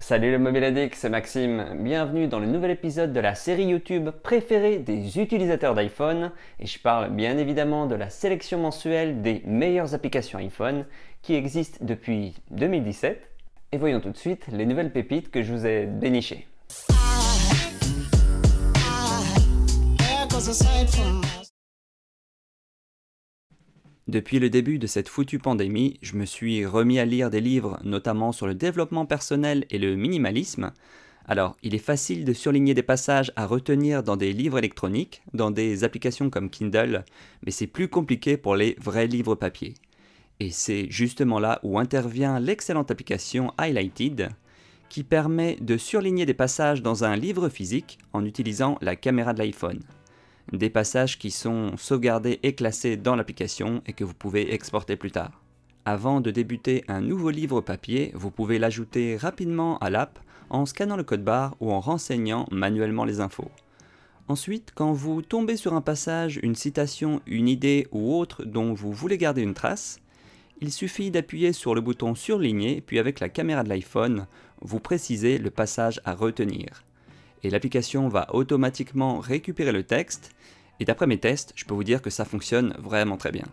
Salut le Mobile Addict, c'est Maxime. Bienvenue dans le nouvel épisode de la série YouTube préférée des utilisateurs d'iPhone. Et je parle bien évidemment de la sélection mensuelle des meilleures applications iPhone qui existent depuis 2017. Et voyons tout de suite les nouvelles pépites que je vous ai dénichées. Depuis le début de cette foutue pandémie, je me suis remis à lire des livres, notamment sur le développement personnel et le minimalisme. Alors, il est facile de surligner des passages à retenir dans des livres électroniques, dans des applications comme Kindle, mais c'est plus compliqué pour les vrais livres papier. Et c'est justement là où intervient l'excellente application Highlighted, qui permet de surligner des passages dans un livre physique en utilisant la caméra de l'iPhone. Des passages qui sont sauvegardés et classés dans l'application et que vous pouvez exporter plus tard. Avant de débuter un nouveau livre papier, vous pouvez l'ajouter rapidement à l'app en scannant le code barre ou en renseignant manuellement les infos. Ensuite, quand vous tombez sur un passage, une citation, une idée ou autre dont vous voulez garder une trace, il suffit d'appuyer sur le bouton surligner puis avec la caméra de l'iPhone, vous précisez le passage à retenir. Et l'application va automatiquement récupérer le texte, et d'après mes tests, je peux vous dire que ça fonctionne vraiment très bien.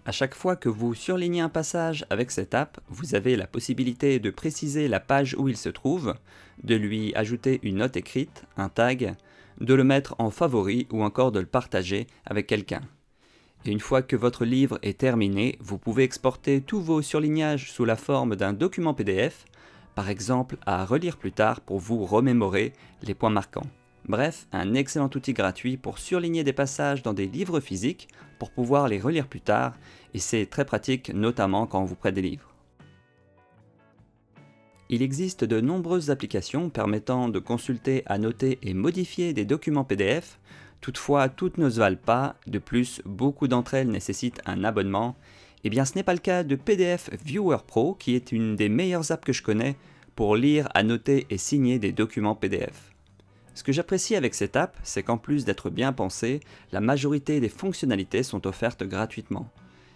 À chaque fois que vous surlignez un passage avec cette app, vous avez la possibilité de préciser la page où il se trouve, de lui ajouter une note écrite, un tag, de le mettre en favori ou encore de le partager avec quelqu'un. Et une fois que votre livre est terminé, vous pouvez exporter tous vos surlignages sous la forme d'un document PDF, par exemple à relire plus tard pour vous remémorer les points marquants. Bref, un excellent outil gratuit pour surligner des passages dans des livres physiques pour pouvoir les relire plus tard, et c'est très pratique notamment quand on vous prête des livres. Il existe de nombreuses applications permettant de consulter, annoter et modifier des documents PDF, toutefois toutes ne se valent pas, de plus beaucoup d'entre elles nécessitent un abonnement. Eh bien ce n'est pas le cas de PDF Viewer Pro qui est une des meilleures apps que je connais pour lire, annoter et signer des documents PDF. Ce que j'apprécie avec cette app, c'est qu'en plus d'être bien pensée, la majorité des fonctionnalités sont offertes gratuitement.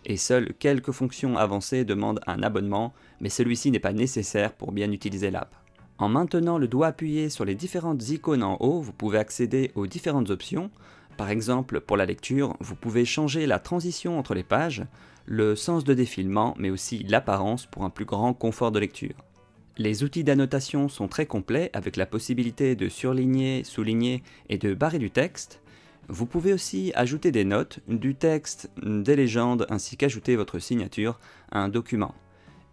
Et seules quelques fonctions avancées demandent un abonnement, mais celui-ci n'est pas nécessaire pour bien utiliser l'app. En maintenant le doigt appuyé sur les différentes icônes en haut, vous pouvez accéder aux différentes options. Par exemple, pour la lecture, vous pouvez changer la transition entre les pages, le sens de défilement, mais aussi l'apparence pour un plus grand confort de lecture. Les outils d'annotation sont très complets avec la possibilité de surligner, souligner et de barrer du texte. Vous pouvez aussi ajouter des notes, du texte, des légendes ainsi qu'ajouter votre signature à un document.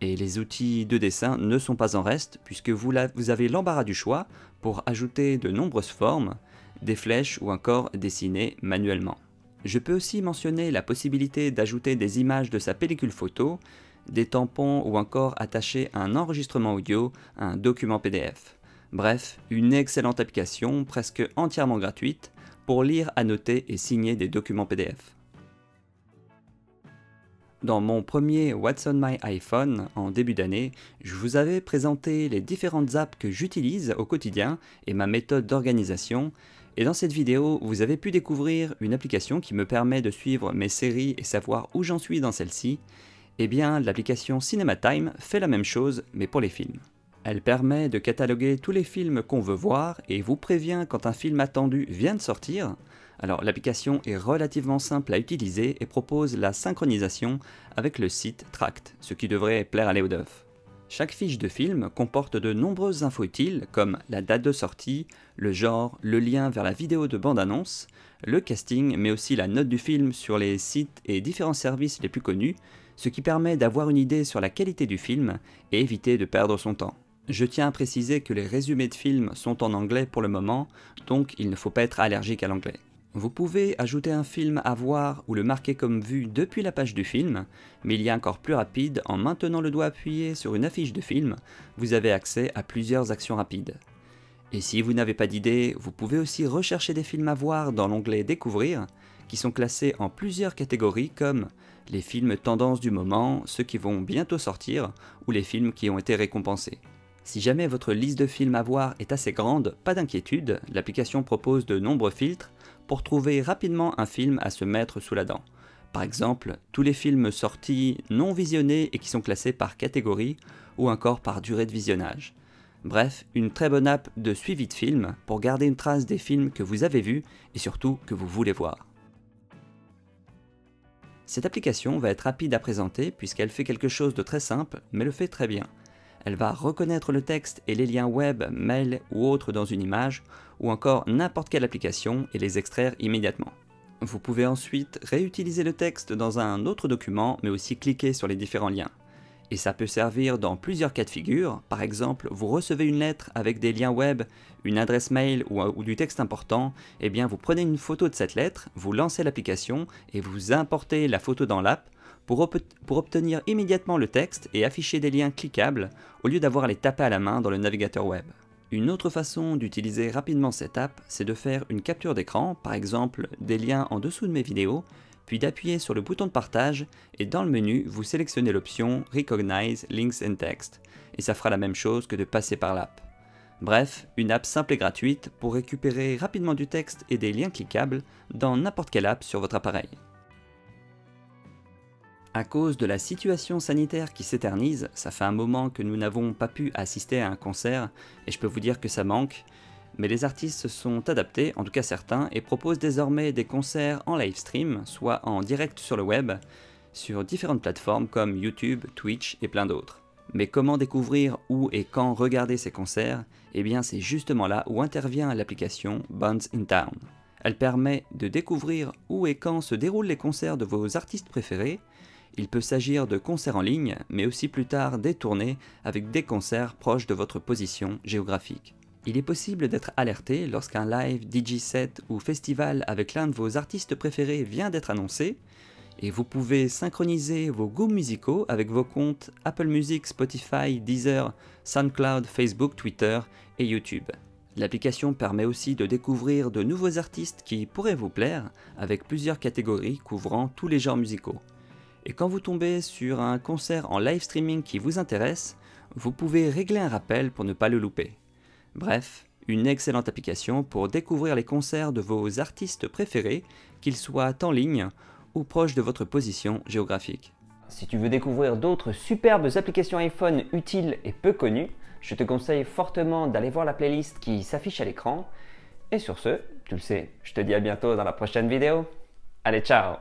Et les outils de dessin ne sont pas en reste puisque vous avez l'embarras du choix pour ajouter de nombreuses formes, des flèches ou encore dessiner manuellement. Je peux aussi mentionner la possibilité d'ajouter des images de sa pellicule photo, des tampons ou encore attacher un enregistrement audio à un document PDF. Bref, une excellente application presque entièrement gratuite pour lire, annoter et signer des documents PDF. Dans mon premier What's on my iPhone en début d'année, je vous avais présenté les différentes apps que j'utilise au quotidien et ma méthode d'organisation. Et dans cette vidéo, vous avez pu découvrir une application qui me permet de suivre mes séries et savoir où j'en suis dans celle-ci. Eh bien, l'application CinemaTime fait la même chose, mais pour les films. Elle permet de cataloguer tous les films qu'on veut voir et vous prévient quand un film attendu vient de sortir. Alors, l'application est relativement simple à utiliser et propose la synchronisation avec le site Tract, ce qui devrait plaire à Léo Duff. Chaque fiche de film comporte de nombreuses infos utiles comme la date de sortie, le genre, le lien vers la vidéo de bande-annonce, le casting, mais aussi la note du film sur les sites et différents services les plus connus, ce qui permet d'avoir une idée sur la qualité du film et éviter de perdre son temps. Je tiens à préciser que les résumés de films sont en anglais pour le moment, donc il ne faut pas être allergique à l'anglais. Vous pouvez ajouter un film à voir ou le marquer comme vu depuis la page du film, mais il y a encore plus rapide, en maintenant le doigt appuyé sur une affiche de film, vous avez accès à plusieurs actions rapides. Et si vous n'avez pas d'idée, vous pouvez aussi rechercher des films à voir dans l'onglet Découvrir, qui sont classés en plusieurs catégories comme les films tendances du moment, ceux qui vont bientôt sortir, ou les films qui ont été récompensés. Si jamais votre liste de films à voir est assez grande, pas d'inquiétude, l'application propose de nombreux filtres pour trouver rapidement un film à se mettre sous la dent. Par exemple, tous les films sortis non visionnés et qui sont classés par catégorie ou encore par durée de visionnage. Bref, une très bonne app de suivi de films pour garder une trace des films que vous avez vus et surtout que vous voulez voir. Cette application va être rapide à présenter puisqu'elle fait quelque chose de très simple, mais le fait très bien. Elle va reconnaître le texte et les liens web, mail ou autres dans une image, ou encore n'importe quelle application et les extraire immédiatement. Vous pouvez ensuite réutiliser le texte dans un autre document, mais aussi cliquer sur les différents liens. Et ça peut servir dans plusieurs cas de figure. Par exemple, vous recevez une lettre avec des liens web, une adresse mail ou du texte important, et bien vous prenez une photo de cette lettre, vous lancez l'application et vous importez la photo dans l'app pour obtenir immédiatement le texte et afficher des liens cliquables au lieu d'avoir à les taper à la main dans le navigateur web. Une autre façon d'utiliser rapidement cette app, c'est de faire une capture d'écran, par exemple des liens en dessous de mes vidéos, puis d'appuyer sur le bouton de partage et dans le menu, vous sélectionnez l'option Recognize Links and Text et ça fera la même chose que de passer par l'app. Bref, une app simple et gratuite pour récupérer rapidement du texte et des liens cliquables dans n'importe quelle app sur votre appareil. À cause de la situation sanitaire qui s'éternise, ça fait un moment que nous n'avons pas pu assister à un concert et je peux vous dire que ça manque. Mais les artistes se sont adaptés, en tout cas certains, et proposent désormais des concerts en live stream, soit en direct sur le web, sur différentes plateformes comme YouTube, Twitch et plein d'autres. Mais comment découvrir où et quand regarder ces concerts? Eh bien c'est justement là où intervient l'application Bands in Town. Elle permet de découvrir où et quand se déroulent les concerts de vos artistes préférés. Il peut s'agir de concerts en ligne, mais aussi plus tard des tournées avec des concerts proches de votre position géographique. Il est possible d'être alerté lorsqu'un live, DJ set ou festival avec l'un de vos artistes préférés vient d'être annoncé, et vous pouvez synchroniser vos goûts musicaux avec vos comptes Apple Music, Spotify, Deezer, SoundCloud, Facebook, Twitter et YouTube. L'application permet aussi de découvrir de nouveaux artistes qui pourraient vous plaire, avec plusieurs catégories couvrant tous les genres musicaux. Et quand vous tombez sur un concert en live streaming qui vous intéresse, vous pouvez régler un rappel pour ne pas le louper. Bref, une excellente application pour découvrir les concerts de vos artistes préférés, qu'ils soient en ligne ou proches de votre position géographique. Si tu veux découvrir d'autres superbes applications iPhone utiles et peu connues, je te conseille fortement d'aller voir la playlist qui s'affiche à l'écran. Et sur ce, tu le sais, je te dis à bientôt dans la prochaine vidéo. Allez, ciao!